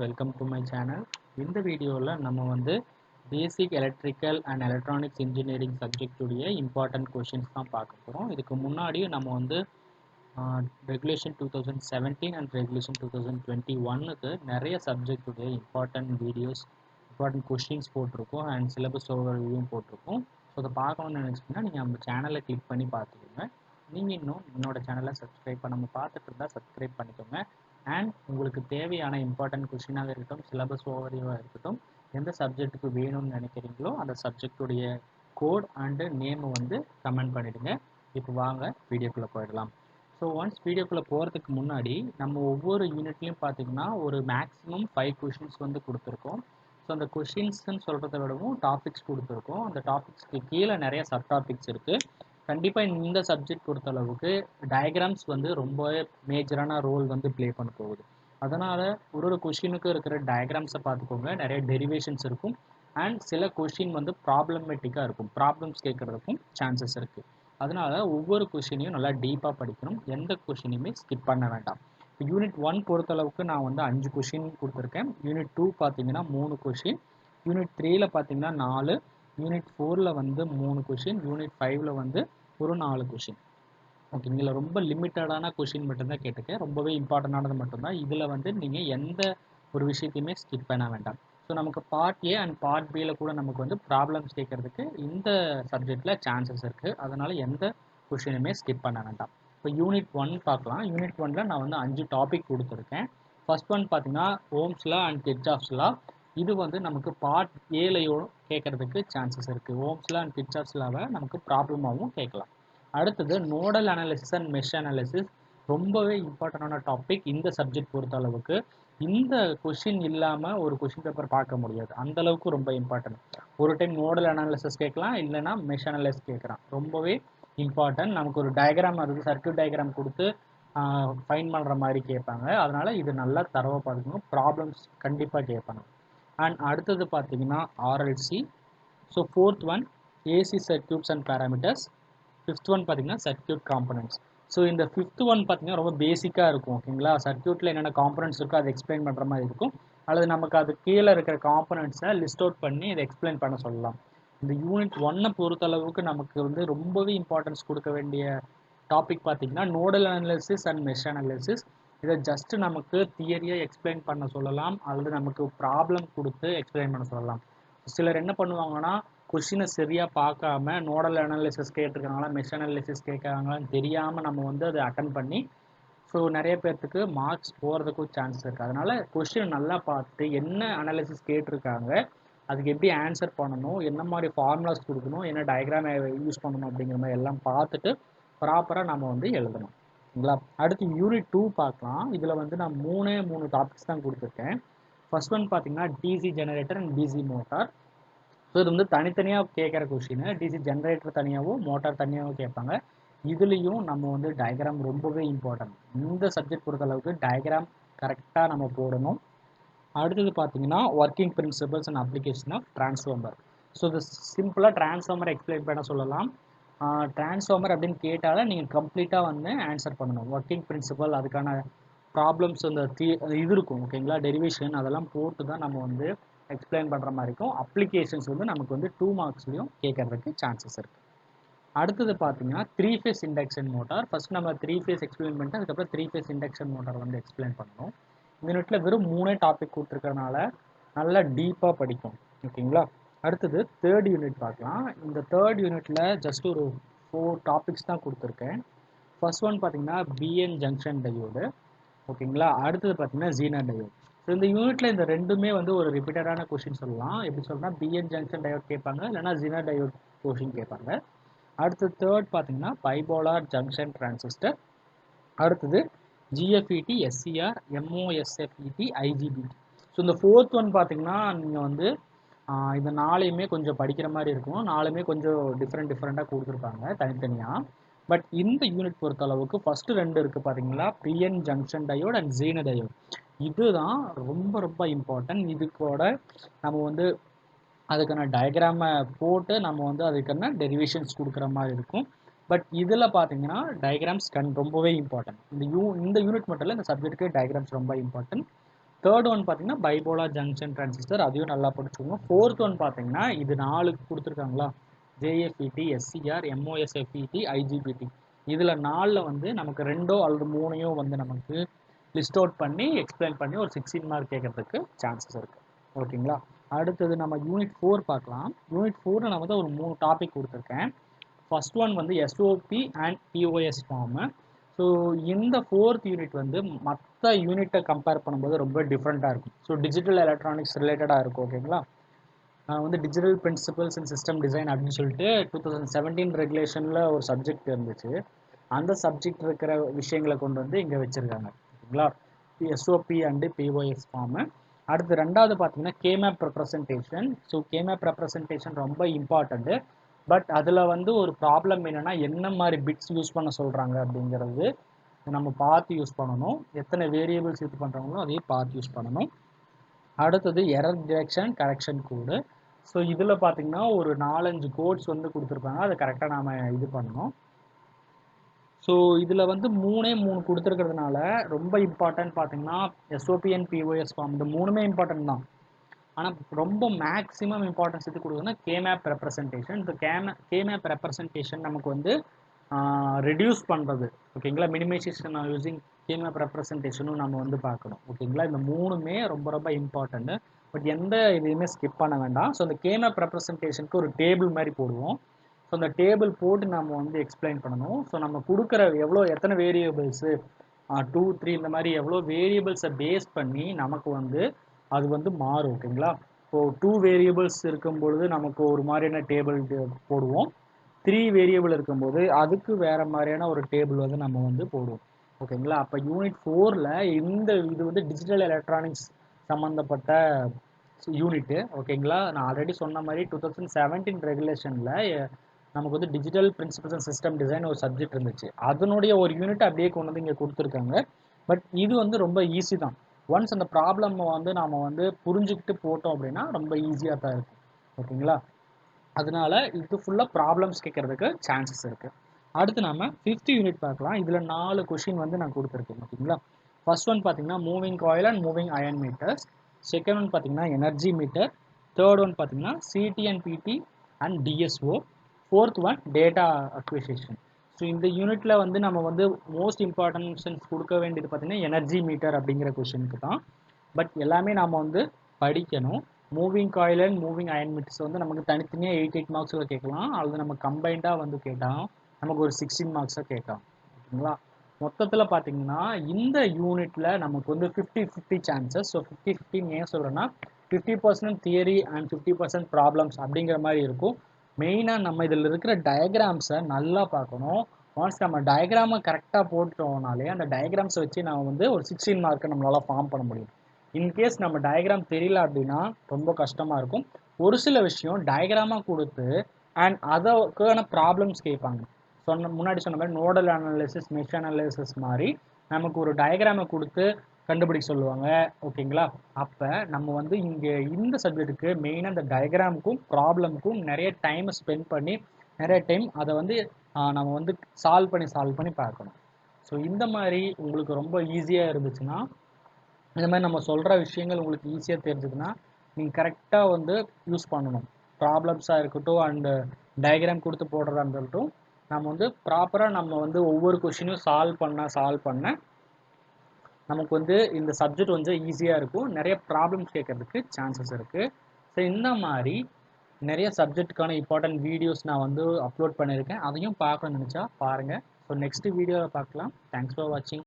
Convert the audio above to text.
welcome to my channel. In the video நம்ம வந்து basic electrical and electronics engineering subject உடைய important questions தான் பார்க்க போறோம். இதுக்கு முன்னாடி நம்ம வந்து regulation 2017 and regulation 2021 க்கு நிறைய subject உடைய important videos, important questions போட்டிருக்கோம் and syllabus overview போட்டிருக்கோம். ஸோ அதை பார்க்கணும்னு நினைச்சீங்கன்னா நீங்கள் நம்ம சேனலை கிளிக் பண்ணி பார்த்துக்கோங்க. நீங்கள் இன்னும் என்னோட சேனலை சப்ஸ்கிரைப் பண்ணாமல் பார்த்துட்டு இருந்தால் சப்ஸ்கிரைப் பண்ணிக்கோங்க. அண்ட் உங்களுக்கு தேவையான இம்பார்ட்டன்ட் கொஷினாக இருக்கட்டும், சிலபஸ் ஓவரியாக இருக்கட்டும், எந்த சப்ஜெக்ட்டுக்கு வேணும்னு நினைக்கிறீங்களோ அந்த சப்ஜெக்டுடைய கோட் அண்டு நேமை வந்து கமெண்ட் பண்ணிவிடுங்க. இப்போ வாங்க வீடியோக்குள்ளே போயிடலாம். ஸோ ஒன்ஸ் வீடியோக்குள்ளே போகிறதுக்கு முன்னாடி நம்ம ஒவ்வொரு யூனிட்லையும் பார்த்தீங்கன்னா ஒரு மேக்ஸிமம் 5 கொஷின்ஸ் வந்து கொடுத்துருக்கோம். ஸோ அந்த கொஷின்ஸ்ன்னு சொல்கிறத விடவும் டாபிக்ஸ் கொடுத்துருக்கோம். அந்த டாபிக்ஸ்க்கு கீழே நிறைய சப் டாபிக்ஸ் இருக்குது. கண்டிப்பாக இந்த சப்ஜெக்ட் பொறுத்தளவுக்கு டயக்ராம்ஸ் வந்து ரொம்பவே மேஜரான ரோல் வந்து ப்ளே பண்ண போகுது. அதனால் ஒரு கொஷினுக்கு இருக்கிற டயக்ராம்ஸை பார்த்துக்கோங்க. நிறைய டெரிவேஷன்ஸ் இருக்கும் அண்ட் சில கொஷின் வந்து ப்ராப்ளமேட்டிக்காக இருக்கும், ப்ராப்ளம்ஸ் கேட்குறதுக்கும் சான்சஸ் இருக்குது. அதனால் ஒவ்வொரு கொஷினையும் நல்லா டீப்பாக படிக்கணும். எந்த கொஷினையுமே ஸ்கிப் பண்ண வேண்டாம். யூனிட் 1 பொறுத்தளவுக்கு நான் வந்து 5 கொஷின் கொடுத்துருக்கேன். யூனிட் 2 பார்த்தீங்கன்னா 3 கொஷின், யூனிட் 3ல பார்த்தீங்கன்னா 4, யூனிட் 4ல் வந்து 3 கொஷின், யூனிட் 5ல் வந்து ஒரு 4 கொஷின். ஓகேங்களா, ரொம்ப லிமிட்டடான கொஷின் மட்டும்தான் கேட்டிருக்கேன், ரொம்பவே இம்பார்ட்டண்டானது மட்டும்தான். இதில் வந்து நீங்கள் எந்த ஒரு விஷயத்தையுமே ஸ்கிப் பண்ண வேண்டாம். ஸோ நமக்கு பார்ட் ஏ அண்ட் பார்ட் பியில் கூட நமக்கு வந்து ப்ராப்ளம்ஸ் கேட்கறதுக்கு இந்த சப்ஜெக்டில் சான்சஸ் இருக்குது. அதனால் எந்த கொஷினுமே ஸ்கிப் பண்ண வேண்டாம். இப்போ யூனிட் 1 பார்க்கலாம். யூனிட் 1ல் நான் வந்து 5 டாபிக் கொடுத்துருக்கேன். ஃபர்ஸ்ட் ஒன் பார்த்தீங்கன்னா ஓம்ஸ் லா அண்ட் கிர்ச்சாஃப்ஸ் லா. இது வந்து நமக்கு பார்ட் ஏலையோடு கேட்கறதுக்கு சான்சஸ் இருக்குது. ஓம்ஸ் லா அண்ட் கிர்ச்சாஃப்ஸ் லாவை நமக்கு ப்ராப்ளமாகவும் கேட்கலாம். அடுத்தது nodal analysis and mesh analysis, ரொம்பவே இம்பார்ட்டண்டான டாபிக் இந்த சப்ஜெக்ட் பொறுத்த அளவுக்கு. இந்த கொஷின் இல்லாமல் ஒரு கொஷின் பேப்பர் பார்க்க முடியாது, அந்த அளவுக்கு ரொம்ப இம்பார்ட்டன்ட். ஒரு டைம் நோடல் அனாலிசிஸ் கேட்கலாம், இல்லைனா மெஷ் அனாலிசிஸ் கேட்கலாம். ரொம்பவே இம்பார்ட்டன்ட். நமக்கு ஒரு டயக்ராம் இருக்குது, சர்க்யூட் டயக்ராம் கொடுத்து ஃபைன் பண்ணுற மாதிரி கேட்பாங்க. அதனால் இது நல்லா தரவாக பார்த்துக்கணும். ப்ராப்ளம்ஸ் கண்டிப்பாக கேட்பாங்க. அண்ட் அடுத்தது பார்த்தீங்கன்னா RLC. So fourth one AC circuits and parameters. Fifth one பார்த்தீங்கன்னா சர்க்யூட் காம்பனன்ட்ஸ். ஸோ இந்த ஃபிஃப்த் ஒன் பார்த்தீங்கன்னா ரொம்ப பேசிக்காக இருக்கும். ஓகேங்களா, சர்க்யூட்டில் என்னென்ன காம்பனன்ட்ஸ் இருக்கோ அதை எக்ஸ்பிளைன் பண்ணுற மாதிரி இருக்கும், அல்லது நமக்கு அது கீழே இருக்கிற காம்பனன்ட்ஸை லிஸ்ட் அவுட் பண்ணி இதை எக்ஸ்பிளைன் பண்ண சொல்லலாம். இந்த யூனிட் 1 பொறுத்தளவுக்கு நமக்கு வந்து ரொம்பவே இம்பார்ட்டன்ஸ் கொடுக்க வேண்டிய டாபிக் பார்த்தீங்கன்னா nodal analysis and mesh analysis. இதை ஜஸ்ட் நமக்கு தியரியாக எக்ஸ்பிளைன் பண்ண சொல்லலாம், அல்லது நமக்கு ப்ராப்ளம் கொடுத்து எக்ஸ்பிளைன் பண்ண சொல்லலாம். சிலர் என்ன பண்ணுவாங்கன்னா கொஷினை சரியாக பார்க்காம நோடல் அனாலிசிஸ் கேட்டிருக்காங்களா மெஷ் அனாலிசிஸ் கேட்குறாங்களான்னு தெரியாமல் நம்ம வந்து அதை அட்டன் பண்ணி ஸோ நிறைய பேர்த்துக்கு மார்க்ஸ் போகிறதுக்கும் சான்ஸ் இருக்குது. அதனால் கொஷின் நல்லா பார்த்து என்ன அனாலிசிஸ் கேட்டிருக்காங்க, அதுக்கு எப்படி ஆன்சர் பண்ணணும், என்ன மாதிரி ஃபார்முலாஸ் கொடுக்கணும், என்ன டயக்ராம் யூஸ் பண்ணணும் அப்படிங்கிற மாதிரி எல்லாம் பார்த்துட்டு ப்ராப்பராக நம்ம வந்து எழுதணும். சரிங்களா. அடுத்து யூனிட் 2 பார்க்கலாம். இதில் வந்து நான் 3 டாபிக்ஸ் தான் கொடுத்துருக்கேன். ஃபர்ஸ்ட் ஒன் பார்த்தீங்கன்னா DC generator and DC motor. So இது வந்து தனித்தனியாக கேட்குற கொஷின். டிசி ஜென்ரேட்டர் தனியாகவும் மோட்டார் தனியாகவும் கேட்பாங்க. இதுலேயும் நம்ம வந்து டயக்ராம் ரொம்பவே இம்பார்ட்டன்ட். இந்த சப்ஜெக்ட் பொறுத்தளவுக்கு டயக்ராம் கரெக்டாக நம்ம போடணும். அடுத்தது பார்த்தீங்கன்னா working principles and application of transformer. So இது சிம்பிளாக டிரான்ஸ்ஃபார்மர் எக்ஸ்பிளைன் பண்ண சொல்லலாம். டிரான்ஸ்ஃபார்மர் அப்படின்னு கேட்டால் நீங்கள் கம்ப்ளீட்டாக வந்து ஆன்சர் பண்ணணும். ஒர்க்கிங் பிரின்சிபல், அதுக்கான ப்ராப்ளம்ஸ், அந்த இது இருக்கும் ஓகேங்களா, டெரிவேஷன், அதெல்லாம் போட்டு தான் நம்ம வந்து எக்ஸ்பிளைன் பண்ணுற மாதிரி இருக்கும். அப்ளிகேஷன்ஸ் வந்து நமக்கு வந்து 2 மார்க்ஸ்லையும் கேட்கறதுக்கு சான்சஸ் இருக்குது. அடுத்தது பார்த்தீங்கன்னா 3 ஃபேஸ் இண்டக்ஷன் மோட்டார். ஃபர்ஸ்ட் நம்ம 3 ஃபேஸ் எக்ஸ்பிளைன் பண்ணிட்டு அதுக்கப்புறம் 3 ஃபேஸ் இண்டக்ஷன் மோட்டார் வந்து எக்ஸ்பிளைன் பண்ணணும். இந்த யூனிட்டில் வெறும் 3 டாபிக் கொடுத்துருக்கறனால நல்லா டீப்பாக படிக்கும். ஓகேங்களா. அடுத்தது தேர்ட் யூனிட் பார்க்கலாம். இந்த தேர்ட் யூனிட்டில் ஜஸ்ட் ஒரு 4 டாபிக்ஸ் தான் கொடுத்துருக்கேன். ஃபர்ஸ்ட் ஒன் பார்த்தீங்கன்னா பிஎன் ஜங்ஷன் டயோடு. ஓகேங்களா. அடுத்தது பார்த்தீங்கன்னா ஜீனர் டயோடு. ஸோ இந்த யூனிட்டில் இந்த ரெண்டுமே வந்து ஒரு ரிப்பீட்டடான கொஷின் சொல்லலாம். எப்படி சொல்லலாம், பிஎன் ஜங்ஷன் டயோட் கேட்பாங்க, இல்லைனா ஜீனர் டயோட் கொஷின் கேட்பாங்க. அடுத்து தேர்ட் பார்த்தீங்கன்னா பைபோலார் ஜங்ஷன் டிரான்சிஸ்டர். அடுத்தது ஜிஎஃப்இடி, எஸ்சிஆர், எம்ஓஎஸ்எஃப்இடி, ஐஜிபிடி. ஸோ இந்த ஃபோர்த் ஒன் பார்த்தீங்கன்னா நீங்கள் வந்து இந்த 4யுமே கொஞ்சம் படிக்கிற மாதிரி இருக்கும். 4மே கொஞ்சம் டிஃப்ரெண்ட்டாக கொடுத்துருப்பாங்க தனித்தனியாக. பட் இந்த யூனிட் பொறுத்த அளவுக்கு ஃபர்ஸ்ட் 2 இருக்குது பார்த்தீங்களா, PN junction diode and zener diode. இதுதான் ரொம்ப ரொம்ப இம்பார்ட்டன்ட். இதுக்கோட நம்ம வந்து அதுக்கான டயக்ராமை போட்டு நம்ம வந்து அதுக்கான டெரிவேஷன்ஸ் கொடுக்குற மாதிரி இருக்கும். பட் இதில் பார்த்தீங்கன்னா டயக்ராம்ஸ் ரொம்பவே இம்பார்ட்டன்ட். இந்த யூனிட் மட்டும் இல்லை, இந்த சப்ஜெக்ட்டுக்கு டயக்ராம்ஸ் ரொம்ப இம்பார்ட்டன்ட். தேர்ட் ஒன் பார்த்தீங்கன்னா பைபோலார் ஜங்ஷன் டிரான்சிஸ்டர், அதையும் நல்லா படிச்சுக்கோங்க. ஃபோர்த் ஒன் பார்த்தீங்கன்னா இது 4 கொடுத்துருக்காங்களா, ஜேஎஃப்இடி, எஸ்சிஆர், எம்ஓஎஸ்எஃப்இடி, ஐஜிபிடி. இதில் 4ல் வந்து நமக்கு 2 அல்லது 3 வந்து நமக்கு லிஸ்ட் அவுட் பண்ணி எக்ஸ்பிளைன் பண்ணி ஒரு 16 மார்க் கேட்கறதுக்கு சான்சஸ் இருக்குது. ஓகேங்களா. அடுத்தது நம்ம யூனிட் 4 பார்க்கலாம். யூனிட் 4ல் நான் வந்து ஒரு 3 டாபிக் கொடுத்துருக்கேன். ஃபர்ஸ்ட் ஒன் வந்து SOP and POS form. So இந்த 4th யூனிட் வந்து மற்ற யூனிட்டை கம்பேர் பண்ணும்போது ரொம்ப டிஃப்ரெண்ட்டாக இருக்கும். ஸோ டிஜிட்டல் எலக்ட்ரானிக்ஸ் ரிலேட்டடாக இருக்கும். ஓகேங்களா. வந்து digital principles and system design அப்படின்னு சொல்லிட்டு 2017 ரெகுலேஷனில் ஒரு சப்ஜெக்ட் இருந்துச்சு. அந்த சப்ஜெக்ட் இருக்கிற விஷயங்களை கொண்டு வந்து இங்கே வச்சுருக்காங்க. ஓகேங்களா. SOP and POS form. அடுத்து ரெண்டாவது பார்த்தீங்கன்னா K-map representation. So K-map representation ரொம்ப இம்பார்ட்டண்ட்டு. பட் அதில் வந்து ஒரு ப்ராப்ளம் என்னென்னா என்ன மாதிரி பிட்ஸ் யூஸ் பண்ண சொல்கிறாங்க அப்படிங்கிறது நம்ம பார்த்து யூஸ் பண்ணணும். எத்தனை வேரியபிள்ஸ் இது பண்ணுறாங்களோ அதையும் பார்த்து யூஸ் பண்ணணும். அடுத்தது எரர் டிடெக்ஷன் கரெக்ஷன் கோடு. ஸோ இதில் பார்த்தீங்கன்னா ஒரு 4-5 கோட்ஸ் வந்து கொடுத்துருப்பாங்க, அதை கரெக்டாக நாம் இது பண்ணணும். ஸோ இதில் வந்து 3 கொடுத்துருக்கிறதுனால ரொம்ப இம்பார்ட்டன்ட் பார்த்தீங்கன்னா எஸ்ஓபி அண்ட் பிஓஎஸ் ஃபார்ம், இந்த 3மே இம்பார்ட்டன்ட் தான். ஆனால் ரொம்ப மேக்ஸிமம் இம்பார்ட்டன்ஸ் இது கொடுக்குதுன்னா கேமேப் ரெப்ரசன்டேஷன். இந்த கேமேப் ரெப்ரசன்டேஷன் நமக்கு வந்து ரெடியூஸ் பண்ணுறது. ஓகேங்களா. மினிமைசேஷன் யூஸிங் கேமேப் ரெப்ரசன்டேஷனும் நம்ம வந்து பார்க்கணும். ஓகேங்களா. இந்த 3மே ரொம்ப ரொம்ப இம்பார்ட்டன்ட்டு. பட் எந்த இதையுமே ஸ்கிப் பண்ண வேண்டாம். ஸோ இந்த கேமேப் ரெப்ரசன்டேஷனுக்கு ஒரு டேபிள் மாதிரி போடுவோம். ஸோ அந்த டேபிள் போட்டு நம்ம வந்து எக்ஸ்பிளைன் பண்ணணும். ஸோ நம்ம கொடுக்குற எத்தனை வேரியபிள்ஸு 2, 3 இந்த மாதிரி எவ்வளோ வேரியபிள்ஸை பேஸ் பண்ணி நமக்கு வந்து அது வந்து மாறும். ஓகேங்களா. ஸோ 2 வேரியபிள்ஸ் இருக்கும்பொழுது நமக்கு ஒரு மாதிரியான டேபிள் போடுவோம். 3 வேரியபிள் இருக்கும்போது அதுக்கு வேறு மாதிரியான ஒரு டேபிள் வந்து நம்ம வந்து போடுவோம். ஓகேங்களா. அப்போ யூனிட் 4ல் இது வந்து டிஜிட்டல் எலக்ட்ரானிக்ஸ் சம்மந்தப்பட்ட யூனிட்டு. ஓகேங்களா. நான் ஆல்ரெடி சொன்ன மாதிரி 2017 ரெகுலேஷனில் நமக்கு வந்து digital principles and system design ஒரு சப்ஜெக்ட் இருந்துச்சு. அதனுடைய ஒரு யூனிட் அப்படியே கொண்டு வந்து இங்கே கொடுத்துருக்காங்க. பட் இது வந்து ரொம்ப ஈஸி தான். ஒன்ஸ் அந்த ப்ராப்ளம் வந்து நாம் வந்து புரிஞ்சுக்கிட்டு போட்டோம் அப்படின்னா ரொம்ப ஈஸியாக தான் இருக்கும். ஓகேங்களா. அதனால இது ஃபுல்லாக ப்ராப்ளம்ஸ் கேட்கறதுக்கு சான்சஸ் இருக்குது. அடுத்து நம்ம 5th யூனிட் பார்க்கலாம். இதில் 4 கொஷின் வந்து நான் கொடுத்துருக்கேன். ஓகேங்களா. ஃபர்ஸ்ட் ஒன் பார்த்தீங்கன்னா moving coil and moving iron meters. Second one பார்த்தீங்கன்னா எனர்ஜி மீட்டர். தேர்ட் ஒன் பார்த்தீங்கன்னா CT and PT and DSO. Fourth one data acquisition. So இந்த யூனிட்டில் வந்து நம்ம வந்து மோஸ்ட் இம்பார்ட்டன்ஸ் கொடுக்க வேண்டியது பார்த்தீங்கன்னா எனர்ஜி மீட்டர் அப்படிங்கிற கொஷினுக்கு தான். பட் எல்லாமே நாம் வந்து படிக்கணும். Moving coil and moving iron meters வந்து நமக்கு தனித்தனியாக 8 மார்க்ஸில் கேட்கலாம், அல்லது நம்ம கம்பைண்டாக வந்து கேட்டால் நமக்கு ஒரு 16 மார்க்ஸாக கேட்கலாம். ஓகேங்களா. மொத்தத்தில் பார்த்தீங்கன்னா இந்த யூனிட்டில் நமக்கு வந்து 50-50 சான்சஸ். ஸோ 50-50 ஏன் சொல்கிறேன்னா 50% தியரி அண்ட் 50% ப்ராப்ளம்ஸ் அப்படிங்கிற மாதிரி இருக்கும். மெயினாக நம்ம இதில் இருக்கிற டயக்ராம்ஸை நல்லா பார்க்கணும். ஒன்ஸ் நம்ம டயக்ராமை கரெக்டாக போட்டோம்னாலே அந்த டயக்ராம்ஸை வச்சு நம்ம வந்து ஒரு 16 மார்க்கை நம்மளால் ஃபார்ம் பண்ண முடியும். இன்கேஸ் நம்ம டயக்ராம் தெரியல அப்படின்னா ரொம்ப கஷ்டமாக இருக்கும். ஒரு சில விஷயம் டயக்ராமாக கொடுத்து அண்ட் அதற்கான ப்ராப்ளம்ஸ் கேட்பாங்க. முன்னாடி சொன்ன மாதிரி நோடல் அனாலிசிஸ், மெஷ் அனாலிசிஸ் மாதிரி நமக்கு ஒரு டயக்ராமை கொடுத்து கண்டுபிடிக்க சொல்லுவாங்க. ஓகேங்களா. அப்போ நம்ம வந்து இங்கே இந்த சப்ஜெக்ட்டுக்கு மெயினாக இந்த டயக்ராமுக்கும் ப்ராப்ளமுக்கும் நிறைய டைமை ஸ்பெண்ட் பண்ணி நிறைய டைம் அதை வந்து நம்ம வந்து சால்வ் பண்ணி பார்க்கணும். ஸோ இந்த மாதிரி உங்களுக்கு ரொம்ப ஈஸியாக இருந்துச்சுன்னா, இந்த மாதிரி நம்ம சொல்கிற விஷயங்கள் உங்களுக்கு ஈஸியாக தெரிஞ்சுதுன்னா நீங்கள் கரெக்டாக வந்து யூஸ் பண்ணணும். ப்ராப்ளம்ஸாக இருக்கட்டும் அண்டு டயக்ராம் கொடுத்து போடுறதா இருக்கட்டும், நம்ம வந்து ப்ராப்பராக நம்ம வந்து ஒவ்வொரு கொஷினையும் சால்வ் பண்ண நமக்கு வந்து இந்த சப்ஜெக்ட் வந்து ஈஸியாக இருக்கும். நிறைய ப்ராப்ளம்ஸ் கேட்கறதுக்கு சான்சஸ் இருக்குது. ஸோ இந்த மாதிரி நிறைய சப்ஜெக்ட்டுக்கான இம்பார்ட்டன்ட் வீடியோஸ் நான் வந்து அப்லோட் பண்ணியிருக்கேன். அதையும் பார்க்கணும்னு நினச்சா பாருங்கள். ஸோ நெக்ஸ்ட் வீடியோவில் பார்க்கலாம். தேங்க்ஸ் ஃபார் வாட்சிங்.